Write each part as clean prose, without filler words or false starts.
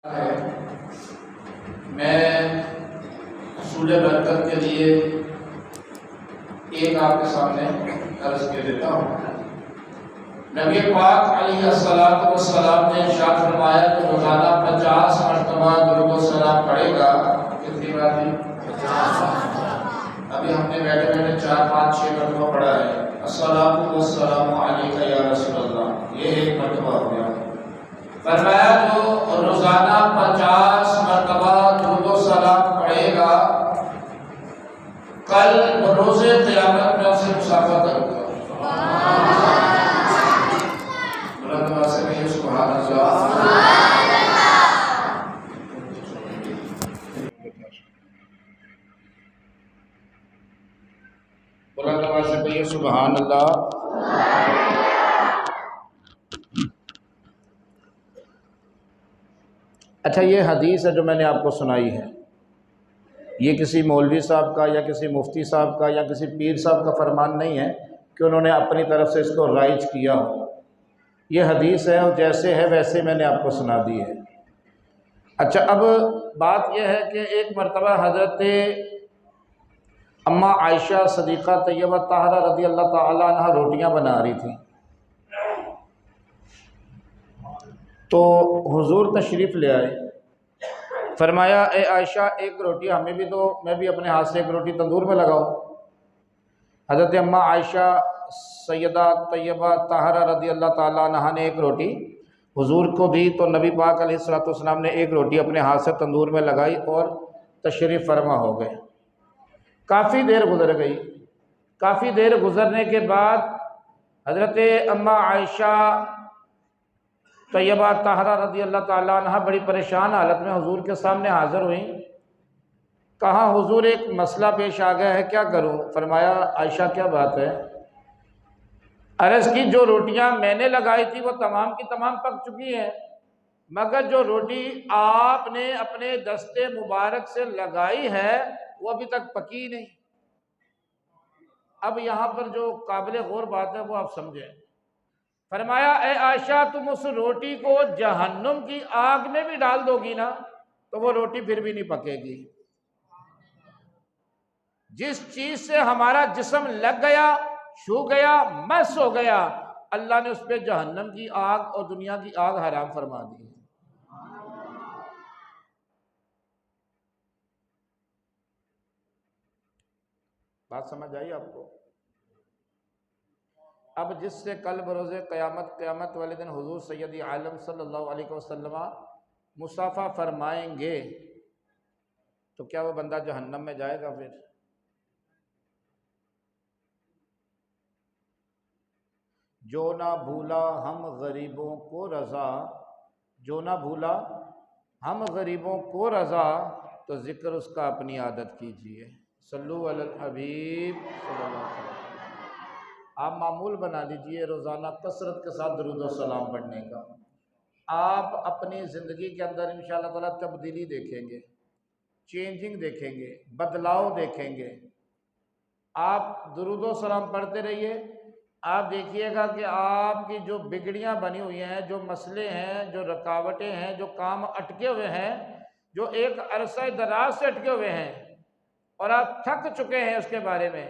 है। मैं सूले बरकत के लिए एक आपके सामने अर्ज कर देता हूँ। नबी पाक अलैहिस्सलातु वस्सलाम ने इरशाद फरमाया कि रोजाना 50 मरतबा दुरूद व सलाम पढ़ेगा। कितनी बार भी 50 मरतबा। अभी हमने बैठे बैठे 4 5 6 मरतबा पढ़ा है। अस्सलातु वस्सलामु अलैका या रसूलल्लाह, ये एक मरतबा हो गया। फरमाया जो रोजाना 50 मरतबा दुरूद व सलाम पढ़ेगा, कल रोज़े क़यामत में उससे मुसाफा करूंगा। बुलंद से कहिए सुभान अल्लाह। बुलंद से कहिए सुभान अल्लाह। अच्छा, ये हदीस है जो मैंने आपको सुनाई है, ये किसी मौलवी साहब का या किसी मुफ्ती साहब का या किसी पीर साहब का फरमान नहीं है कि उन्होंने अपनी तरफ से इसको राइज किया हो। ये हदीस है और जैसे है वैसे मैंने आपको सुना दी है। अच्छा, अब बात यह है कि एक मरतबा हज़रत अम्मा आयशा सदीक़ा तैयबा ताहरा रज़ी अल्लाह ताला अन्हा रोटियां बना रही थी, तो हुजूर तशरीफ़ ले आए। फरमाया, ए आयशा एक रोटी हमें भी दो, मैं भी अपने हाथ से एक रोटी तंदूर में लगाऊं। हज़रत अम्मा आयशा सैयदा तैयबा ताहरा रज़ी अल्लाह ताला अन्हा ने एक रोटी हुजूर को दी, तो नबी पाक अलैहिस्सलातु वस्सलाम ने एक रोटी अपने हाथ से तंदूर में लगाई और तशरीफ़ फरमा हो गए। काफ़ी देर गुजर गई। काफ़ी देर गुजरने के बाद हज़रत अम्मा आयशा तैयबा ताहरा रज़ी अल्लाह ताला अन्हा बड़ी परेशान हालत में हुजूर के सामने हाज़िर हुई। कहा, हुजूर एक मसला पेश आ गया है, क्या करूं? फरमाया, आयशा क्या बात है? अर्ज़ की, जो रोटियां मैंने लगाई थी वो तमाम की तमाम पक चुकी हैं, मगर जो रोटी आपने अपने दस्ते मुबारक से लगाई है वो अभी तक पकी नहीं। अब यहाँ पर जो काबिल गौर बात है वो आप समझें। फरमाया, ए आयशा, तुम उस रोटी को जहन्नुम की आग में भी डाल दोगी ना तो वो रोटी फिर भी नहीं पकेगी। जिस चीज से हमारा जिस्म लग गया, छू गया, मस हो गया, अल्लाह ने उस पर जहन्नम की आग और दुनिया की आग हराम फरमा दी है। बात समझ आई आपको? अब जिससे कल बरोज़े क़यामत वाले दिन हुजूर सैयदी आलम सल्लल्लाहु अलैहि वसल्लम मुसाफ़ा फरमाएंगे, तो क्या वो बंदा जहन्नम में जाएगा? फिर जो ना भूला हम गरीबों को रज़ा, जो ना भूला हम गरीबों को रज़ा, तो ज़िक्र उसका अपनी आदत कीजिए। सल्लु अलल हबीब सल्लल्लाहु अलैहि वसल्लम। आप मामूल बना लीजिए रोज़ाना कसरत के साथ दुरूद व सलाम पढ़ने का। आप अपनी ज़िंदगी के अंदर इंशाअल्लाह ताला तब्दीली देखेंगे, चेंजिंग देखेंगे, बदलाव देखेंगे। आप दुरूद व सलाम पढ़ते रहिए, आप देखिएगा कि आपकी जो बिगड़ियाँ बनी हुई हैं, जो मसले हैं, जो रुकावटें हैं, जो काम अटके हुए हैं, जो एक अरसा दराज से अटके हुए हैं और आप थक चुके हैं उसके बारे में,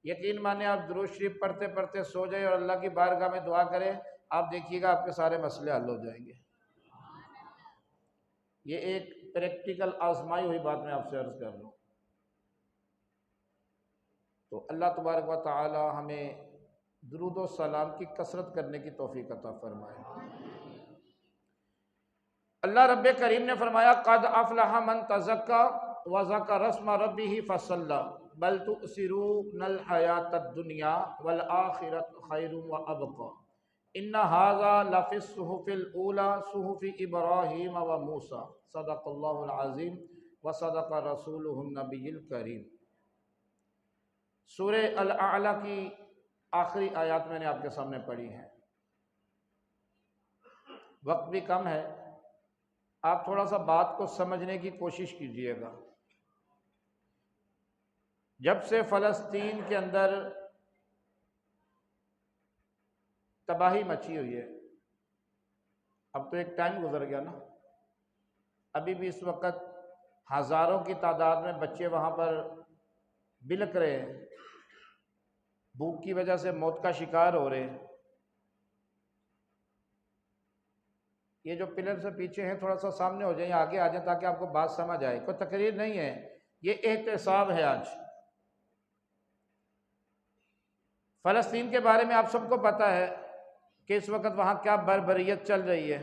यकीन माने आप दुरूद शरीफ पढ़ते पढ़ते सो जाए और अल्लाह की बारगाह में दुआ करें, आप देखिएगा आपके सारे मसले हल हो जाएंगे। ये एक प्रैक्टिकल आजमाई हुई बात मैं आपसे अर्ज कर लूँ। तो अल्लाह तबारक व तआला हमें दुरूद व सलाम की कसरत करने की तौफीक अता फरमाए। अल्लाह रब्बे करीम ने फरमाया, क़द अफ़लह मन तज़क्का व ज़करा रस्म रब्बिही फसल्ला बल तुसिरूनल हयातद दुनिया वल आखिरत खैरुम व अबक़ा इन्ना हाज़ा लफ़िस सुहुफ़िल ऊला सुहुफ़ि इब्राहीम व मूसा सदक़ल्लाहुल अज़ीम व सदक़ रसूलुहुन नबिय्युल करीम। सूरह अल आला की आखिरी आयत मैंने आपके सामने पढ़ी है। वक्त भी कम है, आप थोड़ा सा बात को समझने की कोशिश कीजिएगा। जब से फ़लस्तीन के अंदर तबाही मची हुई है, अब तो एक टाइम गुजर गया ना, अभी भी इस वक्त हज़ारों की तादाद में बच्चे वहाँ पर बिलक रहे हैं, भूख की वजह से मौत का शिकार हो रहे हैं। ये जो पिलर से पीछे हैं थोड़ा सा सामने हो जाए, आगे आ जाए ताकि आपको बात समझ आए। कोई तकरीर नहीं है, ये एहतसाब है। आज फ़लस्तीन के बारे में आप सबको पता है कि इस वक्त वहाँ क्या बर्बरियत चल रही है,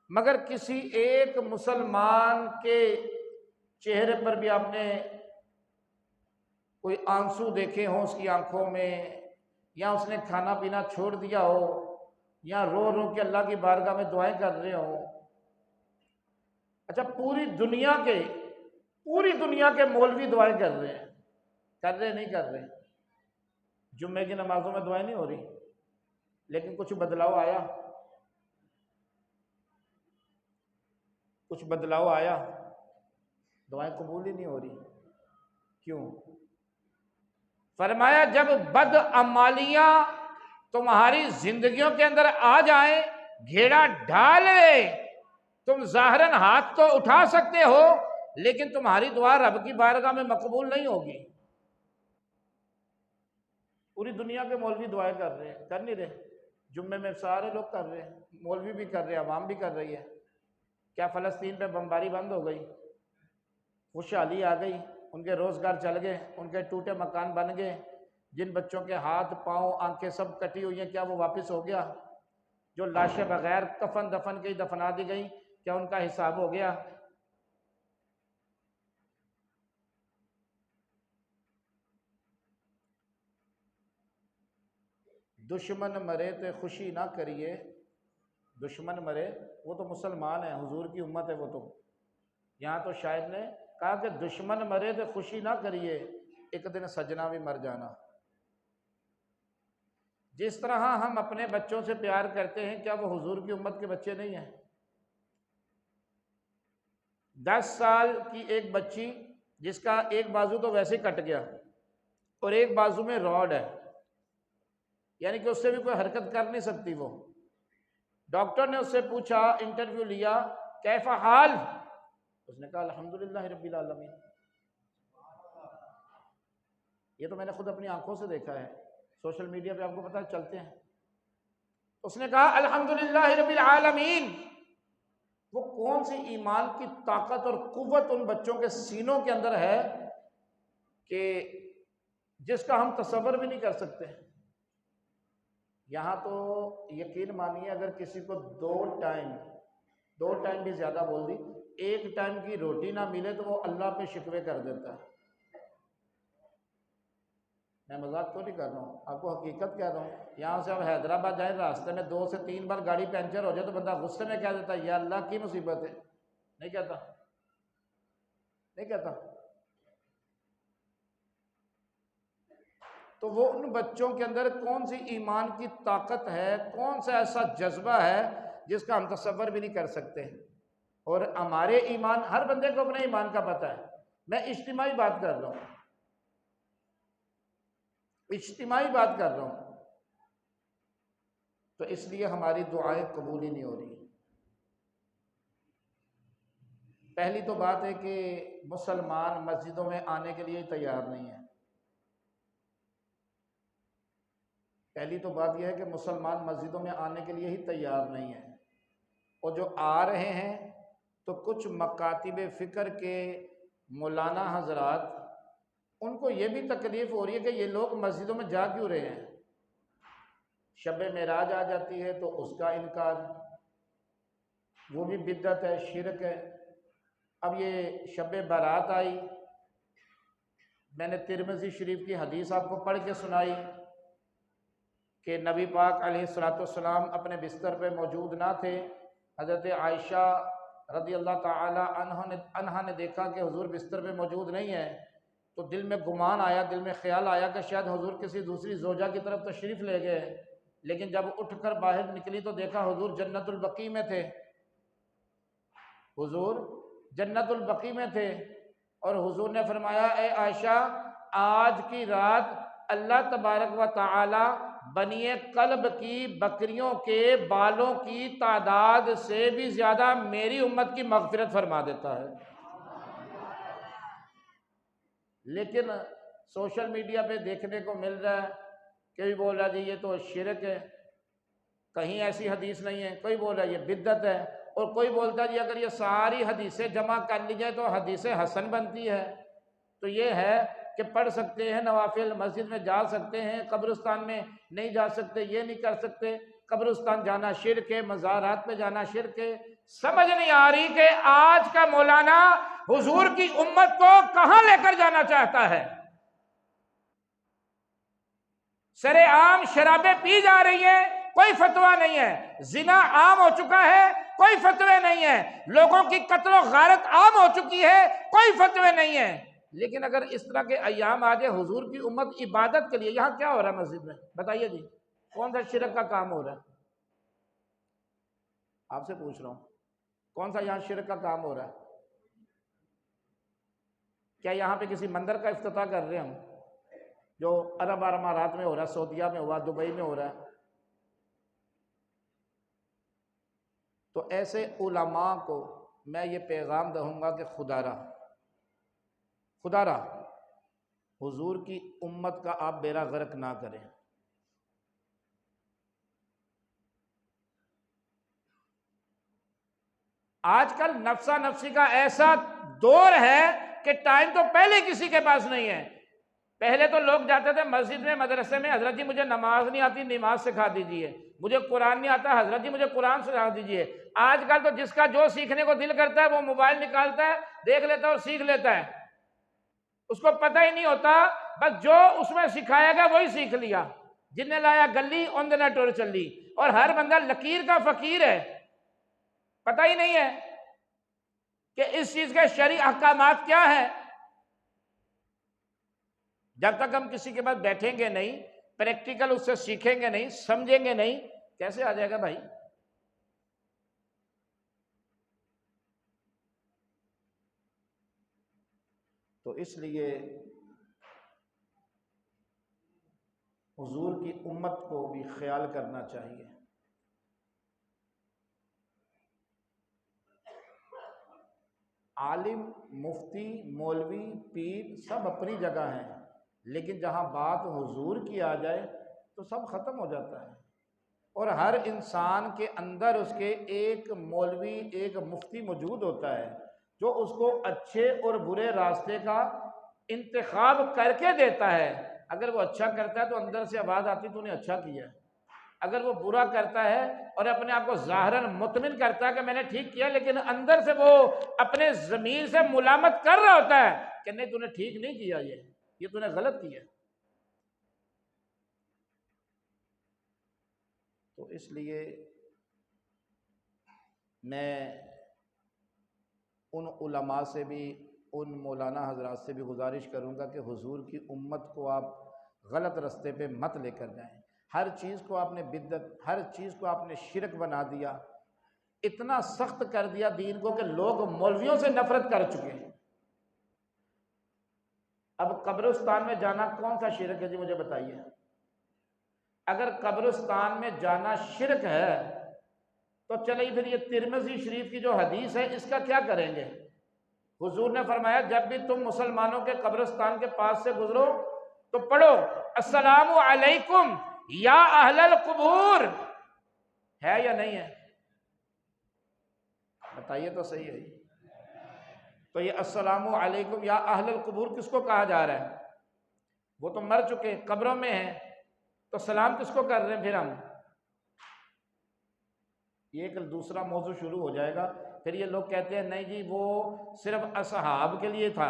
मगर किसी एक मुसलमान के चेहरे पर भी आपने कोई आंसू देखे हों उसकी आंखों में, या उसने खाना पीना छोड़ दिया हो, या रो रो के अल्लाह की बारगाह में दुआएं कर रहे हो? अच्छा, पूरी दुनिया के मौलवी दुआएं कर रहे हैं, नहीं कर रहे? जुम्मे की नमाजों में दुआएं नहीं हो रही, लेकिन कुछ बदलाव आया? दुआएं कबूल ही नहीं हो रही। क्यों? फरमाया जब बद अमालियां तुम्हारी जिंदगियों के अंदर आ जाए, घेरा ढाल ले, तुम जाहरन हाथ तो उठा सकते हो, लेकिन तुम्हारी दुआ रब की बारगाह में मकबूल नहीं होगी। पूरी दुनिया के मौलवी दुआएं कर रहे हैं, कर नहीं रहे? जुम्मे में सारे लोग कर रहे हैं, मौलवी भी कर रहे हैं, अवाम भी कर रही है। क्या फ़लस्तीन पे बमबारी बंद हो गई? खुशहाली आ गई? उनके रोज़गार चल गए? उनके टूटे मकान बन गए? जिन बच्चों के हाथ पाँव आंखें सब कटी हुई हैं, क्या वो वापस हो गया? जो लाशें बगैर कफन दफन के ही दफना दी गई, क्या उनका हिसाब हो गया? दुश्मन मरे तो खुशी ना करिए। दुश्मन मरे, वो तो मुसलमान है, हुजूर की उम्मत है वो तो। यहाँ तो शायद ने कहा कि दुश्मन मरे तो खुशी ना करिए, एक दिन सजना भी मर जाना। जिस तरह हम अपने बच्चों से प्यार करते हैं, क्या वो हुजूर की उम्मत के बच्चे नहीं हैं? 10 साल की एक बच्ची जिसका एक बाजू तो वैसे कट गया और एक बाजू में रॉड है, यानी कि उससे भी कोई हरकत कर नहीं सकती वो। डॉक्टर ने उससे पूछा, इंटरव्यू लिया, कैफा हाल? उसने कहा अल्हम्दुलिल्लाह रब्बिल आलमीन। ये तो मैंने खुद अपनी आंखों से देखा है, सोशल मीडिया पे आपको पता चलते हैं। उसने कहा अल्हम्दुलिल्लाह रब्बिल आलमीन। वो कौन सी ईमान की ताकत और कुव्वत उन बच्चों के सीनों के अंदर है कि जिसका हम तसव्वुर भी नहीं कर सकते। यहाँ तो यकीन मानिए, अगर किसी को दो टाइम भी ज़्यादा बोल दी, एक टाइम की रोटी ना मिले तो वो अल्लाह पे शिकवे कर देता है। मैं मजाक तो नहीं कर रहा हूँ, आपको हकीकत कह रहा हूँ। यहाँ से आप हैदराबाद जाए, रास्ते में 2 से 3 बार गाड़ी पंचर हो जाए तो बंदा गुस्से में कह देता है या अल्लाह की मुसीबत है। नहीं कहता? तो वो उन बच्चों के अंदर कौन सी ईमान की ताकत है, कौन सा ऐसा जज्बा है जिसका हम तसव्वुर भी नहीं कर सकते। और हमारे ईमान, हर बंदे को अपने ईमान का पता है। मैं इज्तिमाई बात कर रहा हूँ, तो इसलिए हमारी दुआएं कबूल ही नहीं हो रही। पहली तो बात है कि मुसलमान मस्जिदों में आने के लिए तैयार नहीं है। पहली तो बात यह है कि मुसलमान मस्जिदों में आने के लिए ही तैयार नहीं है, और जो आ रहे हैं तो कुछ मकातिब फ़िक्र के मौलाना हजरात, उनको ये भी तकलीफ़ हो रही है कि ये लोग मस्जिदों में जा क्यों रहे हैं। शब मेराज आ जाती है तो उसका इनकार, वो भी बिद्दत है, शिरक है। अब ये शब बारात आई, मैंने तिरमिज़ी शरीफ की हदीस आपको पढ़ के सुनाई कि नबी पाक अलैहिस्सलाम अपने बिस्तर पे मौजूद ना थे। हज़रत आयशा रज़ी अल्लाह ताला अन्हा ने देखा कि हुजूर बिस्तर पे मौजूद नहीं है, तो दिल में गुमान आया, दिल में ख्याल आया कि शायद हुजूर किसी दूसरी ज़ौजा की तरफ तशरीफ़ ले गए। लेकिन जब उठकर बाहर निकली तो देखा हुजूर जन्नतुल बकी में थे। और हुजूर ने फरमाया, ए आयशा, आज की रात अल्लाह तबारक व तआला बनिए कल्ब की बकरियों के बालों की तादाद से भी ज्यादा मेरी उम्मत की मगफिरत फरमा देता है। लेकिन सोशल मीडिया पे देखने को मिल रहा है, कोई बोल रहा है जी ये तो शिरक है, कहीं ऐसी हदीस नहीं है, कोई बोल रहा है ये बिद्दत है, और कोई बोलता है जी अगर ये सारी हदीसें जमा कर ली जाए तो हदीसें हसन बनती है। तो ये है कि पढ़ सकते हैं नवाफिल, मस्जिद में जा सकते हैं, कब्रिस्तान में नहीं जा सकते, ये नहीं कर सकते, कब्रिस्तान जाना शिरक है, मज़ारात पे जाना शिरक है। समझ नहीं आ रही कि आज का मौलाना हुजूर की उम्मत को कहां लेकर जाना चाहता है। सरेआम शराबें पी जा रही है, कोई फतवा नहीं है। जिना आम हो चुका है, कोई फतवे नहीं है। लोगों की कत्ल गारत आम हो चुकी है, कोई फतवे नहीं है। लेकिन अगर इस तरह के अय्याम आ जाए हुजूर की उम्मत इबादत के लिए, यहां क्या हो रहा है मस्जिद में बताइए जी, कौन सा शिरक का काम हो रहा है? आपसे पूछ रहा हूं, कौन सा यहां शिरक का काम हो रहा है? क्या यहां पे किसी मंदिर का इफ्तिताह कर रहे हैं हम, जो अरब अमारात में हो रहा है, सऊदीया में हुआ, दुबई में हो रहा है? तो ऐसे उलमा को मैं ये पैगाम दूंगा कि खुदारा हुजूर की उम्मत का आप बेड़ा गर्क ना करें। आजकल नफ्सा नफ्सी का ऐसा दौर है कि टाइम तो पहले किसी के पास नहीं है। पहले तो लोग जाते थे मस्जिद में, मदरसे में, हजरत जी मुझे नमाज नहीं आती, नमाज सिखा दीजिए, मुझे कुरान नहीं आता, हजरत जी मुझे कुरान सिखा दीजिए। आजकल तो जिसका जो सीखने को दिल करता है वो मोबाइल निकालता है, देख लेता है और सीख लेता है। उसको पता ही नहीं होता, बस जो उसमें सिखाया गया वही सीख लिया। जिन्हें लाया गली उन दिन टोर चली, और हर बंदा लकीर का फकीर है। पता ही नहीं है कि इस चीज के शरई अहकामात क्या है। जब तक हम किसी के पास बैठेंगे नहीं, प्रैक्टिकल उससे सीखेंगे नहीं, समझेंगे नहीं, कैसे आ जाएगा भाई? तो इसलिए हुजूर की उम्मत को भी ख्याल करना चाहिए। आलिम, मुफ्ती, मौलवी, पीर सब अपनी जगह हैं, लेकिन जहाँ बात हुजूर की आ जाए तो सब ख़त्म हो जाता है। और हर इंसान के अंदर उसके एक मौलवी, एक मुफ्ती मौजूद होता है जो उसको अच्छे और बुरे रास्ते का इंतखाब करके देता है। अगर वो अच्छा करता है तो अंदर से आवाज़ आती तूने अच्छा किया। अगर वो बुरा करता है और अपने आप को ज़ाहिरन मुतमिन करता है कि मैंने ठीक किया, लेकिन अंदर से वो अपने ज़मीर से मुलामत कर रहा होता है कि नहीं तूने ठीक नहीं किया, ये तूने गलत किया। तो इसलिए मैं उन उलमा से भी, उन मौलाना हजरात से भी गुजारिश करूँगा कि हुजूर की उम्मत को आप गलत रास्ते पे मत लेकर जाएं। हर चीज़ को आपने बिद्दत, हर चीज़ को आपने शिरक बना दिया, इतना सख्त कर दिया दीन को कि लोग मौलवियों से नफरत कर चुके हैं। अब कब्रिस्तान में जाना कौन सा शिरक है जी, मुझे बताइए? अगर कब्रिस्तान में जाना शिरक है तो चलिए फिर ये तिरमिज़ी शरीफ की जो हदीस है इसका क्या करेंगे? हुजूर ने फरमाया जब भी तुम मुसलमानों के कब्रिस्तान के पास से गुजरो तो पढ़ो अस्सलामु अलैकुम या अहलल कुबूर। है या नहीं है? बताइए तो सही है। तो ये अस्सलामु अलैकुम या अहलल कुबूर किसको कहा जा रहा है? वो तो मर चुके, कब्रों में हैं, तो सलाम किसको कर रहे हैं फिर हम? ये एक दूसरा मौजू शुरू हो जाएगा। फिर ये लोग कहते हैं नहीं जी वो सिर्फ असहाब के लिए था।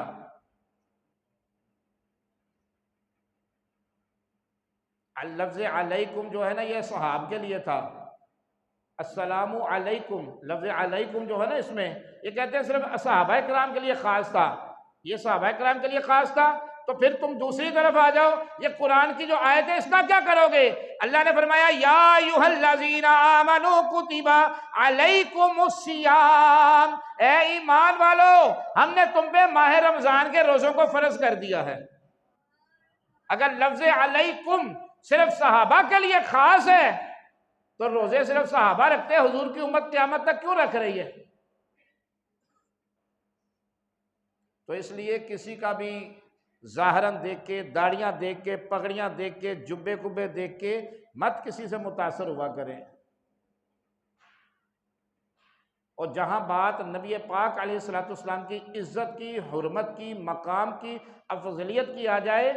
लफ्ज़ अलैकुम जो है ना ये सहाब के लिए था। अस्सलामु अलैकुम, लफ्ज़ अलैकुम जो है ना इसमें ये कहते हैं सिर्फ सहाबाए किराम के लिए ख़ास था, ये सहाबाए किराम के लिए ख़ास था। तो फिर तुम दूसरी तरफ आ जाओ, ये कुरान की जो आयत है इसका क्या करोगे? अल्लाह ने फरमाया या अय्युहल्लज़ीना आमनू कुतिबा अलैकुमुस्सियाम, ए ईमान वालो हमने तुम पे माह रमजान के रोजों को फर्ज कर दिया है। अगर लफ्ज़ अलैकुम सिर्फ सहाबा के लिए खास है, तो रोजे सिर्फ सहाबा रखते हैं, हुजूर की उम्मत क़यामत तक क्यों रख रही है? तो इसलिए किसी का भी ज़ाहरन देख के, दाढ़ियां देख के, पगड़ियां देख के, जुब्बे कुब्बे देख के मत किसी से मुतासर हुआ करें। और जहां बात नबी पाक अलैहिस्सलाम की इज्जत की, हुर्मत की, मकाम की, अफजलियत की आ जाए,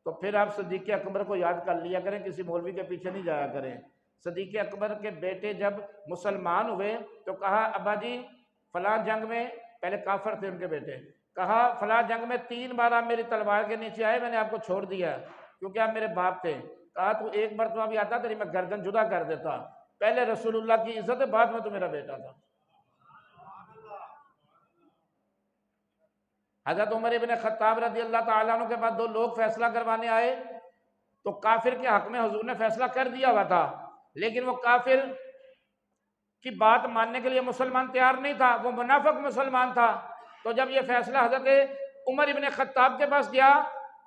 तो फिर आप सिद्दीक़ अकबर को याद कर लिया करें, किसी मौलवी के पीछे नहीं जाया करें। सिद्दीक़ अकबर के बेटे जब मुसलमान हुए तो कहा, अब्बा जी फलां जंग में, पहले काफर थे उनके बेटे, कहा फलां जंग में 3 बार आप मेरी तलवार के नीचे आए, मैंने आपको छोड़ दिया क्योंकि आप मेरे बाप थे। कहा तू एक मरतबा भी आता तेरी मैं गर्दन जुदा कर देता। पहले रसूलुल्लाह की इज्जत है, बाद में तो मेरा बेटा था। हज़रत उमर इब्न खत्ताब रज़ी अल्लाह ताला अन्हु के बाद 2 लोग फैसला करवाने आए, तो काफिर के हक में हुजूर ने फैसला कर दिया हुआ था, लेकिन वो काफिर की बात मानने के लिए मुसलमान तैयार नहीं था, वो मुनाफिक मुसलमान था। तो जब ये फैसला हज़रत उमर इब्न खत्ताब के पास गया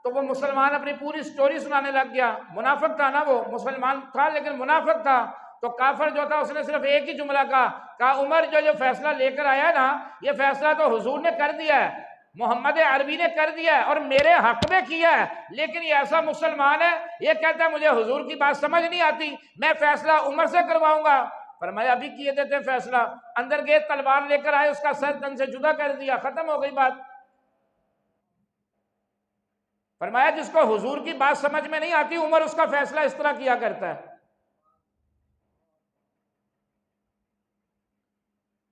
तो वो मुसलमान अपनी पूरी स्टोरी सुनाने लग गया। मुनाफिक था ना, वो मुसलमान था लेकिन मुनाफिक था। तो काफिर जो था उसने सिर्फ एक ही जुमला कहा, उमर जो फैसला लेकर आया ना, ये फैसला तो हुजूर ने कर दिया है, मोहम्मद अरबी ने कर दिया है और मेरे हक में किया है, लेकिन ये ऐसा मुसलमान है, ये कहता है मुझे हुजूर की बात समझ नहीं आती, मैं फैसला उमर से करवाऊंगा। फरमाया अभी किए देते फैसला। अंदर गए, तलवार लेकर आए, उसका सर तन से जुदा कर दिया, खत्म हो गई बात। फरमाया जिसको हुजूर की बात समझ में नहीं आती, उमर उसका फैसला इस तरह किया करता है।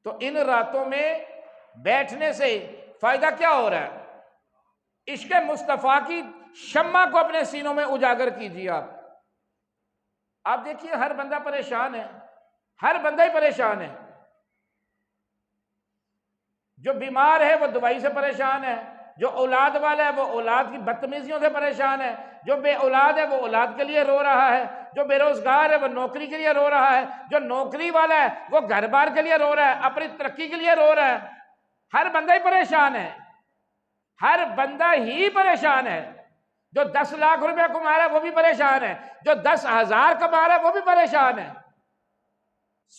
तो इन रातों में बैठने से फायदा क्या हो रहा है? इश्क़ मुस्तफ़ा की शम्मा को अपने सीनों में उजागर कीजिए। आप देखिए हर बंदा परेशान है, हर बंदा ही परेशान है। जो बीमार है वो दवाई से परेशान है, जो औलाद वाला है वो औलाद की बदतमीजियों से परेशान है, जो बे औलाद है वो औलाद के लिए रो रहा है, जो बेरोजगार है वो नौकरी के लिए रो रहा है, जो नौकरी वाला है वो घर बार के लिए रो रहा है, अपनी तरक्की के लिए रो रहा है। हर बंदा ही परेशान है, हर बंदा ही परेशान है। जो 10 लाख रुपया कमा रहा है वो भी परेशान है, जो 10,000 कमा रहा है वो भी परेशान है।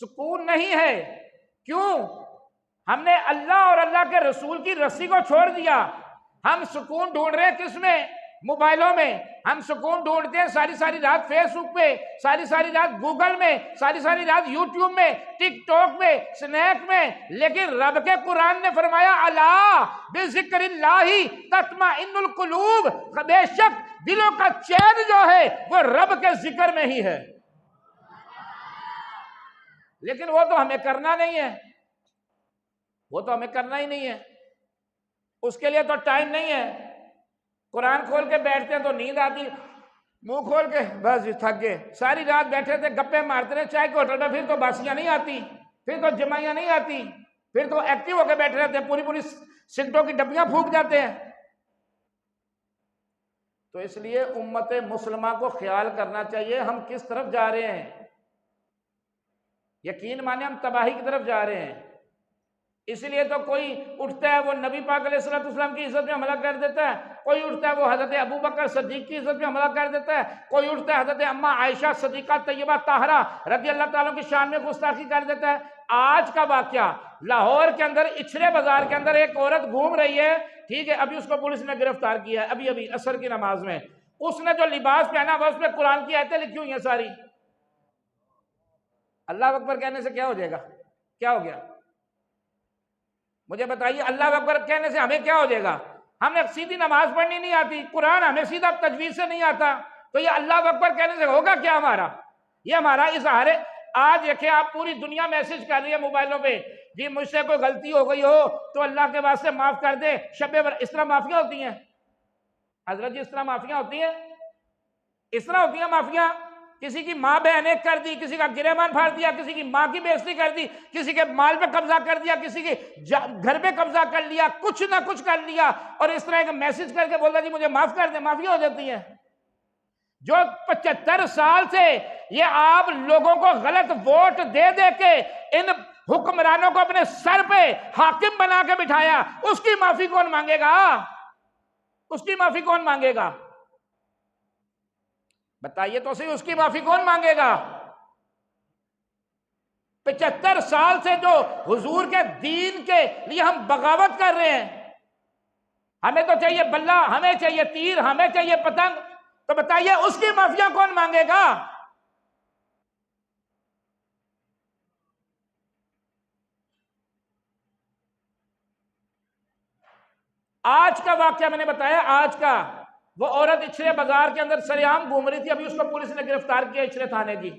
सुकून नहीं है। क्यों? हमने अल्लाह और अल्लाह के रसूल की रस्सी को छोड़ दिया। हम सुकून ढूंढ रहे हैं किसमें? मोबाइलों में। हम सुकून ढूंढते हैं सारी सारी रात फेसबुक पे, सारी सारी रात गूगल में, सारी सारी रात यूट्यूब में, टिकटॉक में, स्नैक में। लेकिन रब के कुरान ने फरमाया अला बिज़िक्रिल्लाहि तत्मइन्नुल कुलूब, बेशक दिलों का चैन जो है वो रब के जिक्र में ही है। लेकिन वो तो हमें करना नहीं है, वो तो हमें करना ही नहीं है, उसके लिए तो टाइम नहीं है। कुरान खोल के बैठते हैं तो नींद आती, मुंह खोल के बस थक गए, सारी रात बैठे थे गप्पे मारते रहे चाय के होटल में, फिर तो बासियां नहीं आती, फिर तो जमाइयां नहीं आती, फिर तो एक्टिव होकर बैठे रहते हैं, पूरी पूरी सिगरेटों की डब्बियां फूंक जाते हैं। तो इसलिए उम्मत मुस्लिमा को ख्याल करना चाहिए हम किस तरफ जा रहे हैं। यकीन माने हम तबाही की तरफ जा रहे हैं। इसलिए तो कोई उठता है वो नबी पाक अलैहिस्सलाम की इज्जत में हमला कर देता है, कोई उठता है वो हजरत अबू बकर सिद्दीक की इज्जत में हमला कर देता है, कोई उठता है हजरत अम्मा आयशा सिद्दीका तैयबा ताहरा रज़ी अल्लाह ताला की शान में गुस्ताखी कर देता है। आज का वाकया लाहौर के अंदर इछरे बाजार के अंदर एक औरत घूम रही है, ठीक है, अभी उसको पुलिस ने गिरफ्तार किया है, अभी अभी असर की नमाज में। उसने जो लिबास पहना हुआ उसमें कुरान की आयतें लिखी हुई हैं सारी। अल्लाह अकबर कहने से क्या हो जाएगा? क्या हो गया मुझे बताइए? अल्लाह अकबर कहने से हमें क्या हो जाएगा? हमें सीधी नमाज पढ़नी नहीं आती, कुरान हमें सीधा तजवीज से नहीं आता, तो ये अल्लाह अकबर कहने से होगा क्या हमारा? ये हमारा इज़हार है। आज देखिए आप पूरी दुनिया मैसेज कर रही है मोबाइलों पे, जी मुझसे कोई गलती हो गई हो तो अल्लाह के वास्ते माफ कर दे, इस तरह माफिया होती हैं हजरत जी, इस तरह माफिया होती हैं, इस तरह होती है माफिया। किसी की माँ बहने कर दी, किसी का गिरेबान फाड़ दिया, किसी की माँ की बेइज्जती कर दी, किसी के माल पे कब्जा कर दिया, किसी के घर पे कब्जा कर लिया, कुछ ना कुछ कर लिया, और इस तरह का मैसेज करके बोलता जी मुझे माफ कर दे, माफिया हो जाती है। जो 75 साल से ये आप लोगों को गलत वोट दे दे के इन हुक्मरानों को अपने सर पे हाकिम बना के बिठाया, उसकी माफी कौन मांगेगा? उसकी माफी कौन मांगेगा? बताइए तो सही, उसकी माफी कौन मांगेगा? 75 साल से जो हुजूर के दीन के लिए हम बगावत कर रहे हैं, हमें तो चाहिए बल्ला, हमें चाहिए तीर, हमें चाहिए पतंग, तो बताइए उसकी माफिया कौन मांगेगा? आज का वाक्य मैंने बताया, आज का, वो औरत इछरे बाजार के अंदर सरेआम घूम रही थी, अभी उसको पुलिस ने गिरफ्तार किया इछरे थाने की।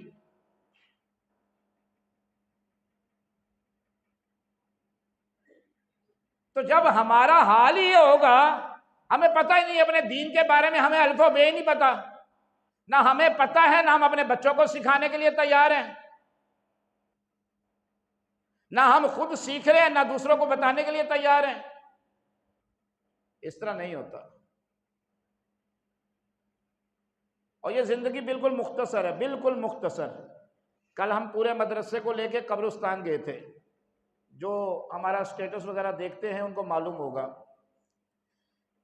तो जब हमारा हाल ही ये होगा, हमें पता ही नहीं अपने दीन के बारे में, हमें अल्फो बे नहीं पता, ना हमें पता है, ना हम अपने बच्चों को सिखाने के लिए तैयार हैं, ना हम खुद सीख रहे हैं, ना दूसरों को बताने के लिए तैयार हैं। इस तरह नहीं होता। और ये जिंदगी बिल्कुल मुख्तसर है, बिल्कुल मुख्तसर। कल हम पूरे मदरसे को लेके कब्रिस्तान गए थे, जो हमारा स्टेटस वगैरह देखते हैं उनको मालूम होगा।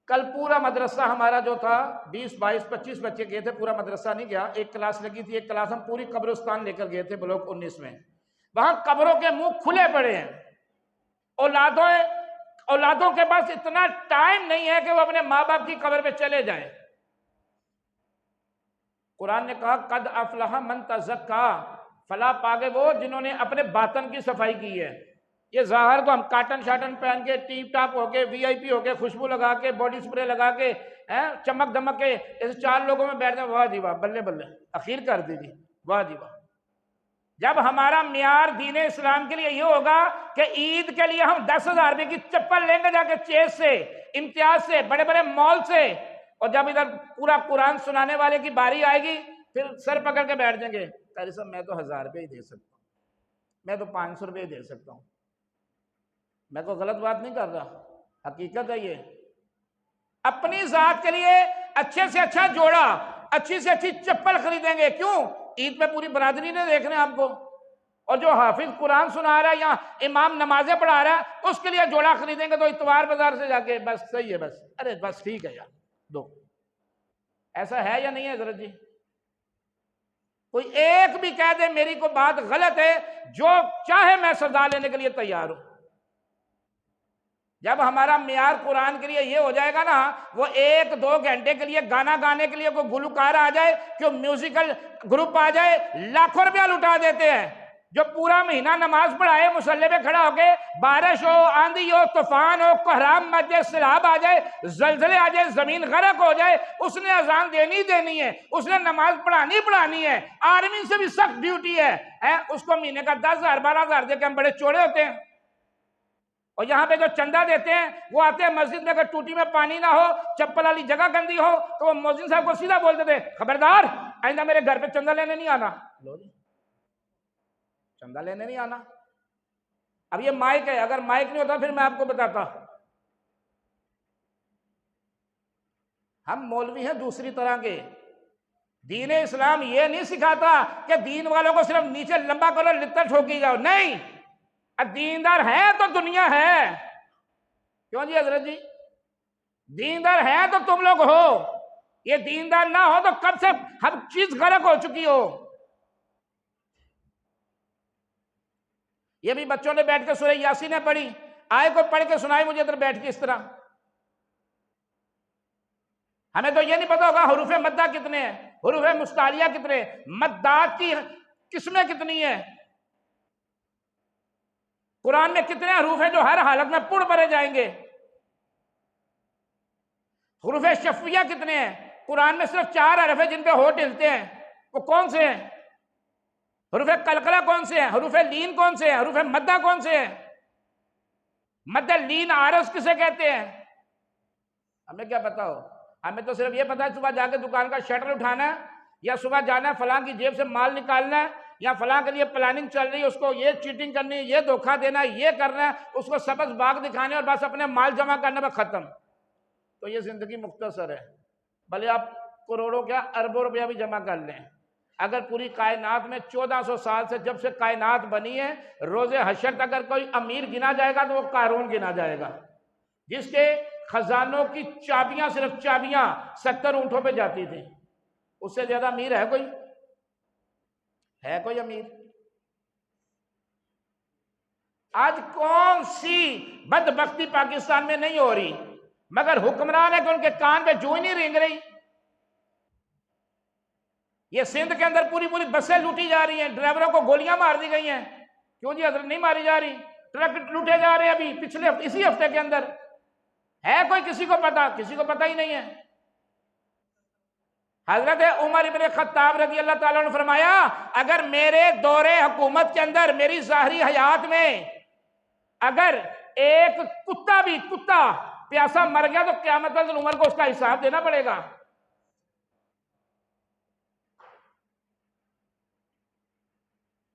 कल पूरा मदरसा हमारा जो था 20, 22, 25 बच्चे गए थे, पूरा मदरसा नहीं गया, एक क्लास लगी थी, एक क्लास हम पूरी कब्रिस्तान लेकर गए थे ब्लॉक 19 में। वहां कब्रों के मुंह खुले पड़े हैं, औलादों के पास इतना टाइम नहीं है कि वो अपने माँ बाप की कब्र पे चले जाएं। कुरान ने कहा कद अफलह मन तज़क्का, फला पागे वो जिन्होंने अपने बातन की सफाई की है। ये जाहिर को हम काटन शाटन पहन के टीप टाप होके वीआईपी होके खुशबू लगा के बॉडी स्प्रे लगा के चमक दमक के ऐसे 4 लोगों में बैठ जाए, वाह जी वाह, बल्ले बल्ले, अखीर कर दी थी, वाह जी वाह। जब हमारा मियार दीन इस्लाम के लिए ये होगा कि ईद के लिए हम 10,000 रुपए की चप्पल लेंगे जाके चेस से, इम्तियाज से, बड़े बड़े मॉल से, और जब इधर पूरा कुरान सुनाने वाले की बारी आएगी फिर सर पकड़ के बैठ जाएंगे, कारी साहब मैं तो 1000 रुपये ही दे सकता हूँ, मैं तो 500 रुपये दे सकता हूँ। मैं कोई गलत बात नहीं कर रहा, हकीकत है ये। अपनी जात के लिए अच्छे से अच्छा जोड़ा, अच्छी से अच्छी चप्पल खरीदेंगे, क्यों? ईद पे पूरी बरादरी ने देखने आपको। और जो हाफिज कुरान सुना रहा है या इमाम नमाजें पढ़ा रहा है उसके लिए जोड़ा खरीदेंगे तो इतवार बाजार से जाके, बस सही है, बस अरे बस ठीक है यार दो। ऐसा है या नहीं है हजरत जी? कोई एक भी कह दे मेरी कोई बात गलत है, जो चाहे मैं सजा लेने के लिए तैयार हूं। जब हमारा मियार कुरान के लिए ये हो जाएगा ना, वो 1-2 घंटे के लिए गाना गाने के लिए कोई गुलकार आ जाए, क्यों म्यूजिकल ग्रुप आ जाए, लाखों रुपया लुटा देते हैं। जो पूरा महीना नमाज पढ़ाए मुसल्ले पे खड़ा होके, बारिश हो, आंधी हो, तूफान हो, कोहराम मच जाए, सैलाब आ जाए, जलजले आ जाए, जमीन गरक हो जाए, उसने अजान देनी है, उसने नमाज पढ़ानी है। आर्मी से भी सख्त ड्यूटी है, उसको महीने का 10,000 12,000 देके हम बड़े चोड़े होते हैं। और यहाँ पे जो चंदा देते हैं वो आते हैं मस्जिद में, अगर टूटी में पानी ना हो, चप्पल वाली जगह गंदी हो, तो वो मौजिन साहब को सीधा बोलते थे, खबरदार आइंदा मेरे घर पे चंदा लेने नहीं आना। लो जी, चंदा लेने नहीं आना। अब ये माइक है, अगर माइक नहीं होता फिर मैं आपको बताता। हम मौलवी हैं दूसरी तरह के। दीन इस्लाम ये नहीं सिखाता कि दीन वालों को सिर्फ नीचे लंबा करो, लित्तर ठोकी जाओ, नहीं। दीनदार है तो दुनिया है, क्यों जी हजरत जी? दीनदार है तो तुम लोग हो, ये दीनदार ना हो तो कब से हर चीज गलत हो चुकी हो। ये भी बच्चों ने बैठ के सूरह यासीन पढ़ी, आए को पढ़ के सुनाई मुझे इधर बैठ के इस तरह। हमें तो ये नहीं पता होगा हरूफ मद्दा कितने हैं, हरूफ मुस्तालिया कितने, मद्दात की किस्में कितनी है, कुरान में कितने हरूफ हैं जो हर हालत में पुर भरे जाएंगे। हरूफ शफिया कितने हैं? कुरान में सिर्फ 4 हरफ है जिन पे होठ हिलते हैं, वो कौन से हैं? हरूफ कलकला कौन से हैं? हरूफ लीन कौन से हैं? हरूफ मद्दा कौन से हैं? मद्दा लीन आरस किसे कहते हैं? हमें क्या पता हो? हमें तो सिर्फ ये पता है सुबह जाके दुकान का शटर उठाना है, या सुबह जाना है फलां की जेब से माल निकालना है, या फलां के लिए प्लानिंग चल रही है, उसको ये चीटिंग करनी है, ये धोखा देना है, ये करना है, उसको सबस बाग दिखाने और बस अपने माल जमा करने में खत्म। तो ये जिंदगी मुख्तसर है, भले आप करोड़ों क्या अरबों रुपया भी जमा कर लें, अगर पूरी कायनात में 1400 साल से जब से कायनात बनी है, रोजे हशर तक अगर कोई अमीर गिना जाएगा तो वो कारून गिना जाएगा, जिसके खजानों की चाबियां, सिर्फ चाबियां 70 ऊंटों पे जाती थी। उससे ज्यादा अमीर है कोई? है कोई अमीर? आज कौन सी बदबख्ती पाकिस्तान में नहीं हो रही, मगर हुक्मरान है कि उनके कान पे जू ही नहीं रेंग रही। ये सिंध के अंदर पूरी पूरी बसें लूटी जा रही हैं, ड्राइवरों को गोलियां मार दी गई हैं। क्यों जी हजरत? नहीं मारी जा रही, ट्रक लूटे जा रहे हैं अभी पिछले इसी हफ्ते के अंदर। है कोई किसी को पता? किसी को पता ही नहीं है। हजरत उमर इब्ने खत्ताब रज़ी अल्लाह ताला ने फरमाया, अगर मेरे दौरे हुकूमत के अंदर, मेरी ज़ाहरी हयात में, अगर एक कुत्ता प्यासा मर गया तो क़यामत वाले दिन उमर को उसका हिसाब देना पड़ेगा।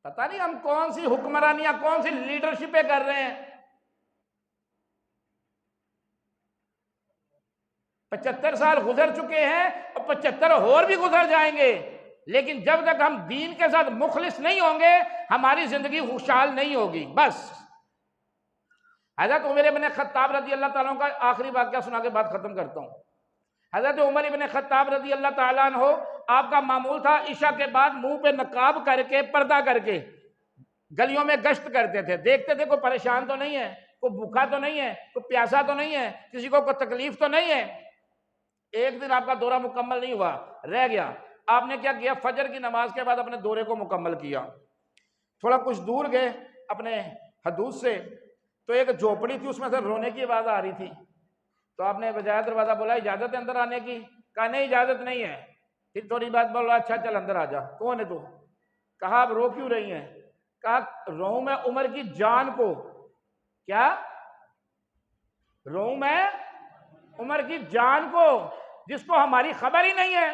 पता नहीं हम कौन सी हुक्मरानियां, कौन सी लीडरशिपें कर रहे हैं। 75 साल गुजर चुके हैं और 75 और भी गुजर जाएंगे, लेकिन जब तक हम दीन के साथ मुखलिस नहीं होंगे, हमारी जिंदगी खुशहाल नहीं होगी। बस हजरत उमर इब्ने खत्ताब रज़ी अल्लाह ताला का आखिरी वाक़या सुना के बात खत्म करता हूँ। हजरत उमर इब्ने खत्ताब रज़ी अल्लाह ताला अन्हो, आपका मामूल था इशा के बाद मुंह पे नकाब करके, पर्दा करके गलियों में गश्त करते थे, देखते थे कोई परेशान तो नहीं है, कोई भूखा तो नहीं है, कोई प्यासा तो नहीं है, किसी को कोई तकलीफ तो नहीं है। एक दिन आपका दौरा मुकम्मल नहीं हुआ, रह गया। आपने क्या किया? फजर की नमाज के बाद अपने दौरे को मुकम्मल किया। थोड़ा कुछ दूर गए अपने हदूद से, तो एक झोपड़ी थी, उसमें से रोने की आवाज़ आ रही थी। तो आपने बजाय दरवाज़ा बोला, इजाज़त है अंदर आने की? कहा नहीं, इजाज़त नहीं है। फिर थोड़ी बात बोला, अच्छा चल अंदर आ जा। कौन है तू? कहा आप रो क्यों रही हैं? कहा रो मैं उमर की जान को। क्या रो मैं? उमर की जान को, जिसको हमारी खबर ही नहीं है।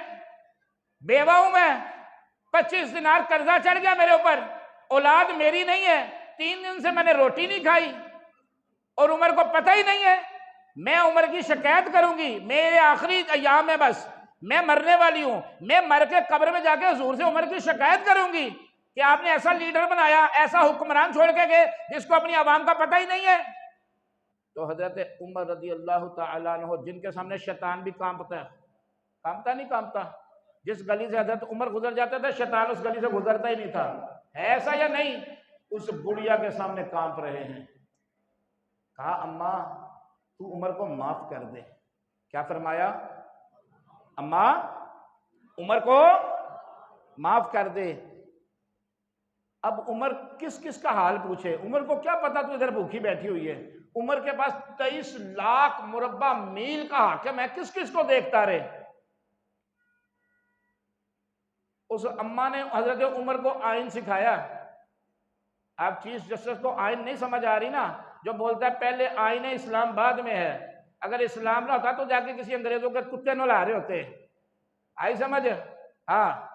बेवा हूं मैं, 25 दिनार कर्जा चढ़ गया मेरे ऊपर, औलाद मेरी नहीं है, 3 दिन से मैंने रोटी नहीं खाई और उमर को पता ही नहीं है। मैं उमर की शिकायत करूंगी, मेरे आखिरी अय्याम में बस मैं मरने वाली हूं, मैं मर के कब्र में जाके हुजूर से उमर की शिकायत करूंगी कि आपने ऐसा लीडर बनाया, ऐसा हुक्मरान छोड़ के गए जिसको अपनी आवाम का पता ही नहीं है। तो हजरत उमर रज़ी अल्लाह ताला अन्हु, जिनके सामने शैतान भी कांपता है, कांपता नहीं कांपता? जिस गली से हजरत उमर गुजर जाते थे, शैतान उस गली से गुजरता ही नहीं था। है ऐसा या नहीं? उस बुढ़िया के सामने कांप रहे हैं। कहा अम्मा तू उमर को माफ कर दे। क्या फरमाया? अम्मा उमर को माफ कर दे। अब उमर किस किस का हाल पूछे? उमर को क्या पता तू इधर भूखी बैठी हुई है? उमर के पास 23 लाख मुरब्बा मील का हाकिम है, किस किस को देखता रहे? उस अम्मा ने हजरत उमर को आइन सिखाया। आप चीफ जस्टिस को आइन नहीं समझ आ रही ना, जो बोलता है पहले आइन इस्लाम बाद में है। अगर इस्लाम ना होता तो जाके किसी अंग्रेजों के कुत्ते न ला रहे होते। आई समझ? हाँ,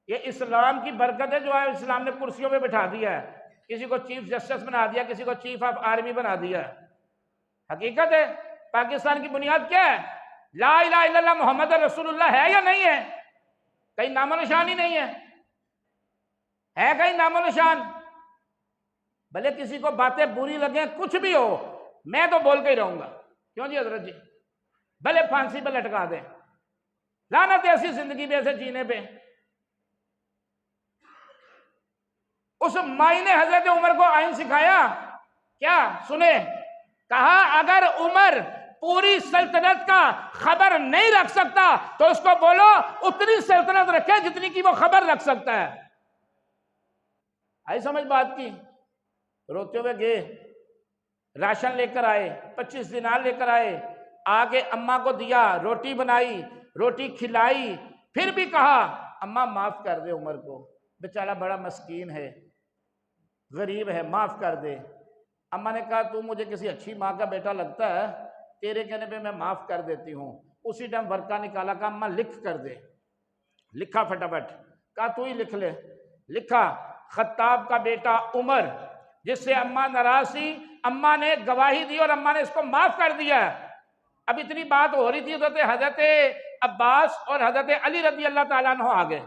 ये इस्लाम की बरकत है जो है, इस्लाम ने कुर्सियों पे बिठा दिया है, किसी को चीफ जस्टिस बना दिया, किसी को चीफ ऑफ आर्मी बना दिया। हकीकत है। पाकिस्तान की बुनियाद क्या है? ला इलाहा इल्लल्लाह मोहम्मद रसूलुल्लाह है या नहीं है? कहीं नामो निशान ही नहीं है। है कहीं नामो निशान? भले किसी को बातें बुरी लगे, कुछ भी हो, मैं तो बोल के ही रहूंगा। क्यों जी हजरत जी? भले फांसी पे लटका दें, लानत है ऐसी जिंदगी में ऐसे जीने पे। उस माई ने हजरत उमर को आइन सिखाया। क्या सुने? कहा अगर उमर पूरी सल्तनत का खबर नहीं रख सकता तो उसको बोलो उतनी सल्तनत रखे जितनी की वो खबर रख सकता है। आई समझ बात की? रोते हुए गए, राशन लेकर आए, 25 दिनार लेकर आए, आगे अम्मा को दिया, रोटी बनाई, रोटी खिलाई, फिर भी कहा अम्मा माफ कर दे उमर को, बेचारा बड़ा मस्कीन है, गरीब है, माफ कर दे। अम्मा ने कहा तू मुझे किसी अच्छी माँ का बेटा लगता है, तेरे कहने पे मैं माफ कर देती हूँ। उसी टाइम वर्का निकाला, कहा अम्मा लिख कर दे। लिखा फटाफट, कहा तू ही लिख ले। लिखा खत्ताब का बेटा उमर, जिससे अम्मा नाराज थी, अम्मा ने गवाही दी और अम्मा ने इसको माफ कर दिया। अब इतनी बात हो रही थी तो हजरत अब्बास और हजरत अली रज़ी अल्लाह ताला अन्हु आ गए।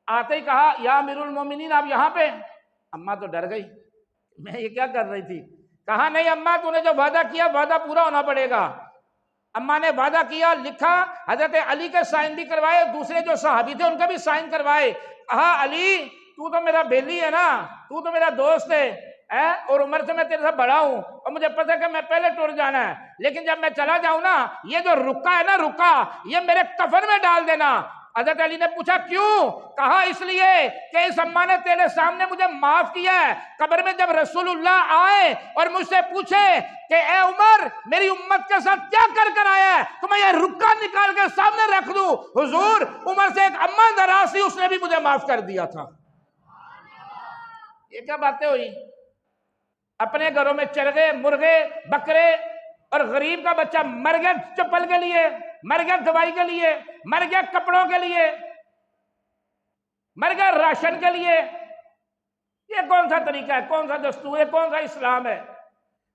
आते ही कहा या अमीरुल मोमिनीन आप यहाँ पे? अम्मा तो डर गई, मैं ये क्या कर रही थी। कहा नहीं अम्मा, तूने जो वादा किया वादा पूरा होना पड़ेगा। अम्मा ने वादा किया, लिखा, हजरत अली के साइन भी करवाए, दूसरे जो सहाबी थे उनके भी साइन करवाए। कहा अली तू तो मेरा बेली है ना, तू तो मेरा दोस्त है और उम्र से मैं तेरे से बड़ा हूं और मुझे पता है कि मैं पहले टूट जाना है, लेकिन जब मैं चला जाऊं ना, ये जो रुक्का है ना, रुक्का, ये मेरे कफन में डाल देना। हजरत अली ने पूछा क्यों? कहा इसलिए कि इस अम्मा ने तेरे सामने मुझे माफ किया है। कब्र में जब रसूलुल्लाह आए और मुझसे पूछे कि ए उमर मेरी उम्मत के साथ क्या कर कर आया है, तो मैं ये रुक्का निकाल के सामने रख दूं। हुजूर, उमर से एक अम्मा नाराज थी, उसने भी मुझे माफ कर दिया था। ये क्या बातें हुई? अपने घरों में चरगे, मुर्गे, बकरे, और गरीब का बच्चा मर गया चप्पल के लिए, मर गया दवाई के लिए, मर गया कपड़ों के लिए, मर गया राशन के लिए। ये कौन सा तरीका है, कौन सा दस्तूर है, कौन सा इस्लाम है?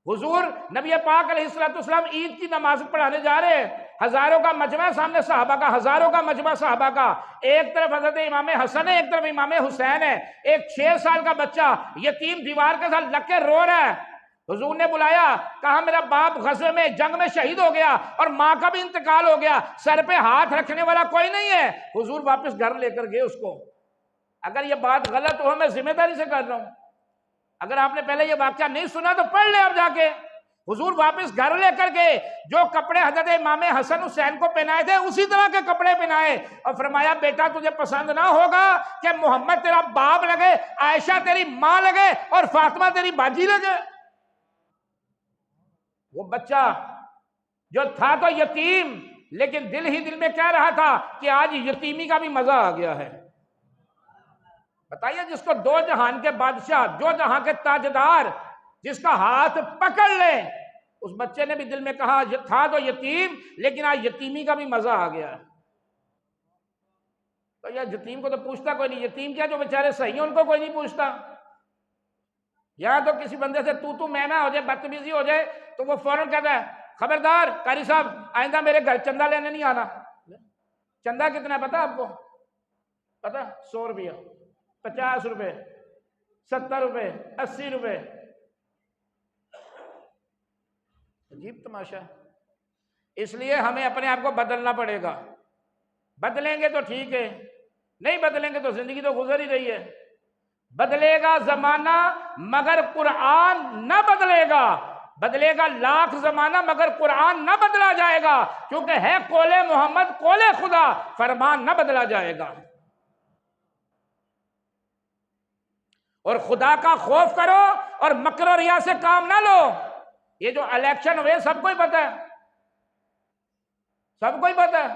हुजूर नबी पाक अलैहिस्सलाम ईद की नमाज पढ़ाने जा रहे हैं, हजारों का मजमा सामने सहाबा का, हजारों का मजमा सहाबा का। एक तरफ हजरत इमाम हसन है, एक तरफ इमाम हुसैन है। एक 6 साल का बच्चा यतीम दीवार के साथ लग के रो रहा है। हुजूर ने बुलाया, कहा मेरा बाप ग़ज़वे में, जंग में शहीद हो गया और माँ का भी इंतकाल हो गया, सर पे हाथ रखने वाला कोई नहीं है। हुजूर वापस घर लेकर गए उसको। अगर ये बात गलत हो, मैं जिम्मेदारी से कर रहा हूं, अगर आपने पहले ये वाक्या नहीं सुना तो पढ़ ले आप जाके। हुजूर वापस घर लेकर गए, जो कपड़े हजरत इमाम हसन हुसैन को पहनाए थे उसी तरह के कपड़े पहनाए और फरमाया बेटा तुझे पसंद ना होगा कि मोहम्मद तेरा बाप लगे, आयशा तेरी माँ लगे और फातिमा तेरी बाजी लगे। वो बच्चा जो था तो यतीम, लेकिन दिल ही दिल में कह रहा था कि आज यतीमी का भी मजा आ गया है। बताइए, जिसको 2 जहान के बादशाह, 2 जहां के ताजदार, जिसका हाथ पकड़ ले, उस बच्चे ने भी दिल में कहा था तो यतीम, लेकिन आज यतीमी का भी मजा आ गया। तो यार यतीम को तो पूछता कोई नहीं, यतीम क्या जो बेचारे सही हैं उनको कोई नहीं पूछता। यहां तो किसी बंदे से तू मैं हो जाए, बदतमीजी हो जाए, तो वो फौरन कहता है खबरदार कारी साहब, आइंदा मेरे घर चंदा लेने नहीं आना। चंदा कितना है पता आपको? पता? 100 रुपया, 50 रुपए, 70 रुपए, 80 रुपए। अजीब तमाशा। इसलिए हमें अपने आप को बदलना पड़ेगा। बदलेंगे तो ठीक है, नहीं बदलेंगे तो जिंदगी तो गुजर ही रही है। बदलेगा जमाना मगर कुरान न बदलेगा, बदलेगा लाख जमाना मगर कुरान न बदला जाएगा, क्योंकि है कोले मोहम्मद कोले खुदा, फरमान न बदला जाएगा। और खुदा का खौफ करो और मकर और रिया से काम ना लो। ये जो इलेक्शन हुए सबको ही पता है, सबको ही पता है।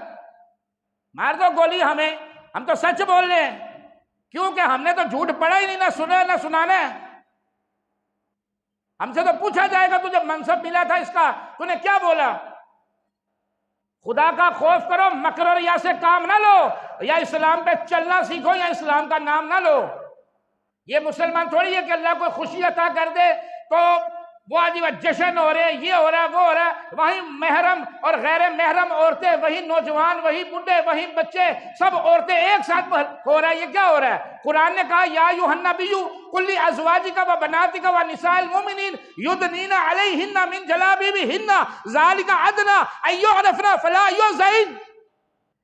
मार दो गोली हमें, हम तो सच बोल रहे हैं, क्योंकि हमने तो झूठ पढ़ा ही नहीं, ना सुना ना सुनाना। हमसे तो पूछा जाएगा तुझे मनसब मिला था इसका, तूने क्या बोला? खुदा का खौफ करो, मकर और रिया से काम ना लो, या इस्लाम पे चलना सीखो या इस्लाम का नाम ना लो। ये मुसलमान थोड़ी है कि अल्लाह को खुशी अता कर दे तो वो आज जश्न हो रहे, ये हो रहा है, वो हो रहा है। वही महरम और गैर महरम औरतें, वही नौजवान, वही बुढ़े, वही बच्चे, सब औरतें एक साथ हो रहा है। ये क्या हो रहा है? कुरान ने कहा या अय्युहन नबिय्यु कुल्ली अज़वाजिका व बनातिका व निसाइल मुमिनीन युदनीना अलैहिन्ना मिन जलाबिबिहिन्ना ज़ालिका अदना अय्युअरफना फला युज़ैन।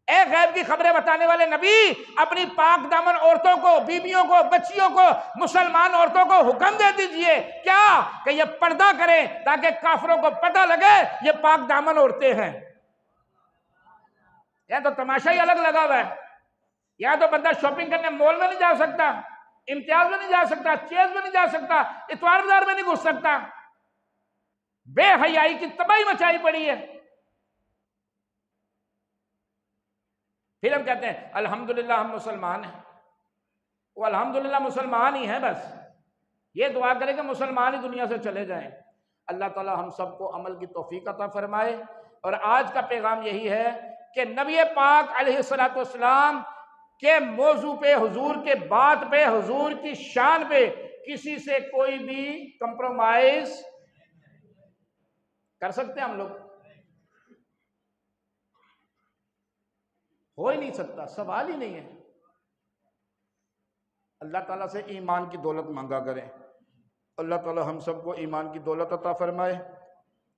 एक गैब की खबरें बताने वाले नबी अपनी पाक दामन औरतों को, बीबियों को, बच्चियों को, मुसलमान औरतों को हुक्म दे दीजिए क्या कि ये पर्दा करें ताकि काफिरों को पता लगे ये पाक दामन औरतें हैं। यह तो तमाशा ही अलग लगा हुआ है। यहां तो बंदा शॉपिंग करने मॉल में नहीं जा सकता, इम्तियाज में नहीं जा सकता, चेज में नहीं जा सकता, इतवार बाजार में नहीं घुस सकता। बेहयाई की तबाही मचाई पड़ी है। फिर हम कहते हैं अल्हम्दुलिल्लाह हम मुसलमान हैं। वो अल्हम्दुलिल्लाह मुसलमान ही हैं, बस ये दुआ करें कि मुसलमान ही दुनिया से चले जाएं। अल्लाह ताला हम सबको अमल की तौफीक अता फरमाए। और आज का पैगाम यही है कि नबी पाक अलैहिस्सलाम के मौजू पे, हुजूर के बात पे, हुजूर की शान पे किसी से कोई भी कंप्रोमाइज कर सकते हैं हम लोग? हो ही नहीं सकता, सवाल ही नहीं है। अल्लाह ताला से ईमान की दौलत मांगा करें। अल्लाह ताला हम सबको ईमान की दौलत अता फरमाए।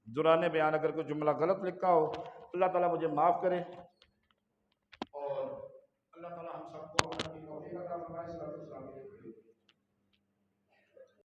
दुराने बयान अगर कोई जुमला गलत लिखा हो, अल्लाह ताला मुझे माफ़ करे।